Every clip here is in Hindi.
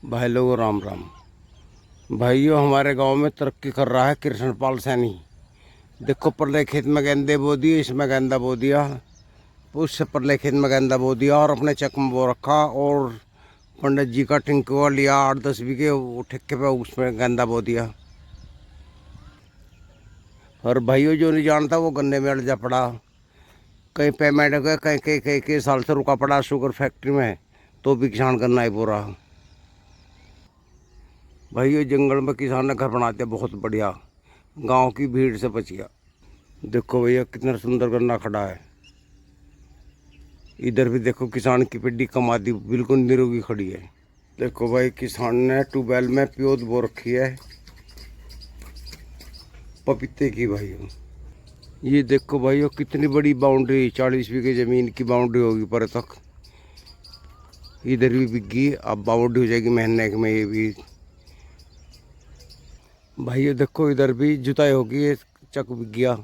भाई लोगों राम राम। भाइयों हमारे गांव में तरक्की कर रहा है कृष्णपाल सैनी। देखो परले खेत में गेंदे बो दिए, इसमें गेंदा बो दिया, उससे परले खेत में गेंदा बो दिया और अपने चक में बो रखा। और पंडित जी का टिंकुआ लिया 8-10 बीघे ठेके पे, उसमें गेंदा बो दिया। और भाइयों जो नहीं जानता वो गन्ने में अड़ जा पड़ा। कहीं पेमेंट हो गया, कहीं कहीं कई कई साल से रुका पड़ा शुगर फैक्ट्री में, तो भी किसान गन्ना ही बो रहा। भाइयों जंगल में किसान ने घर बना दिया बहुत बढ़िया, गांव की भीड़ से बच गया। देखो भैया कितना सुंदर गन्ना खड़ा है। इधर भी देखो किसान की पेड्डी कमादी बिल्कुल निरोगी खड़ी है। देखो भाई किसान ने ट्यूबवेल में प्योद बो रखी है पपीते की। भाइयों ये देखो भाइयों कितनी बड़ी बाउंड्री, 40 बीघे जमीन की बाउंड्री होगी पर तक। इधर भी बिकी, अब बाउंड्री हो जाएगी महीने में ये भी। भाइयों देखो इधर भी जुताई होगी, ये चक बिक गया।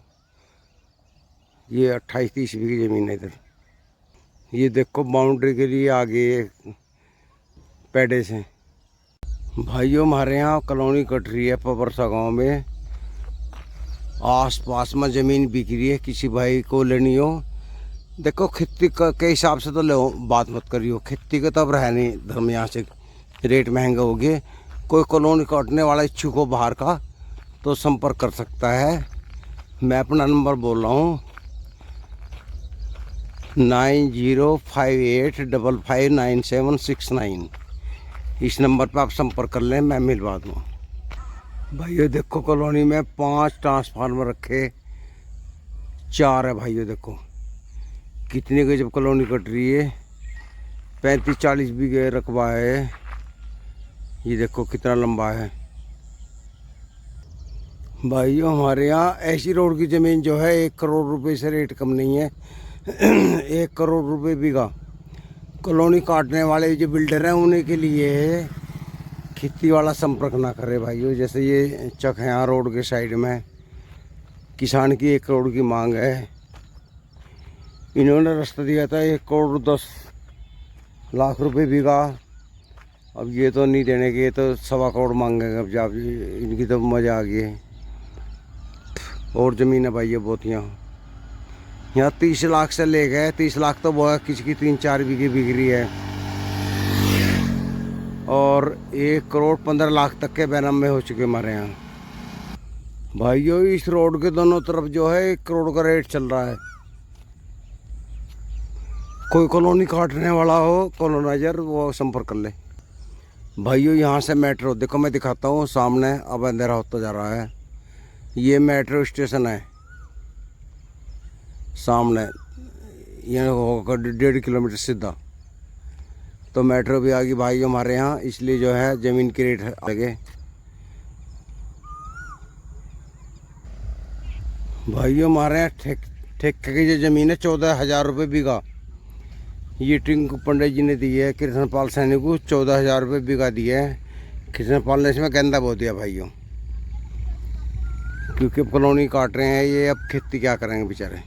ये 28-30 बीघे जमीन है इधर। ये देखो बाउंड्री के लिए आगे पेड़े से। भाइयों हमारे यहाँ कॉलोनी कट रही है पबरसा गांव में। आस पास में ज़मीन बिक रही है, किसी भाई को लेनी हो। देखो खेती के हिसाब से तो ले बात मत करियो, खेती का तब रह नहीं धर्म। यहाँ से रेट महंगे हो गए। कोई कॉलोनी काटने वाला इच्छुक हो बाहर का तो संपर्क कर सकता है। मैं अपना नंबर बोल रहा हूँ 9058559769। इस नंबर पर आप संपर्क कर लें, मैं मिलवा दूँ। भाइयों देखो कॉलोनी में 5 ट्रांसफार्मर रखे, 4 है। भाइयों देखो कितनी गजब कॉलोनी कट रही है। 35-40 बीघे रकबा है। ये देखो कितना लंबा है। भाइयों हमारे यहाँ ऐसी रोड की ज़मीन जो है 1 करोड़ रुपए से रेट कम नहीं है। 1 करोड़ रुपए बीघा। कॉलोनी काटने वाले जो बिल्डर हैं उन्हीं के लिए है, खेती वाला संपर्क ना करे। भाइयों जैसे ये चक है यहाँ रोड के साइड में, किसान की 1 करोड़ की मांग है। इन्होंने रास्ता दिया था 1 करोड़ 10 लाख रुपए बीघा। अब ये तो नहीं देने के, ये तो 1.25 करोड़ मांगेंगे। अब जब इनकी तो मज़ा आ गई है। और ज़मीन है भाई ये बहुत यहाँ 30 लाख से ले गए। 30 लाख तो वो है, किसी की 3-4 बीघे बिक रही है। और 1 करोड़ 15 लाख तक के बैनम में हो चुके हमारे यहाँ। भाइयों इस रोड के दोनों तरफ जो है 1 करोड़ का रेट चल रहा है। कोई कॉलोनी काटने वाला हो कॉलोनाइजर, वो संपर्क कर ले। भाइयों यहाँ से मेट्रो देखो, मैं दिखाता हूँ सामने। अब अंधेरा होता जा रहा है। ये मेट्रो स्टेशन है सामने, यहाँ होगा 1.5 किलोमीटर सीधा तो मेट्रो भी आ गई भाइयों हमारे यहाँ। इसलिए जो है ज़मीन की रेट लगे। भाइयों हमारे यहाँ ठेके की जो ज़मीन है 14,000 रुपये बीघा। ये टिंकू पंडित जी ने दी है कृष्णपाल सैनी को, 14,000 रुपये बीघा दिए है। कृष्णपाल ने इसमें गेंदा बो दिया भाइयों, क्योंकि कॉलोनी काट रहे हैं ये। अब खेती क्या करेंगे बेचारे।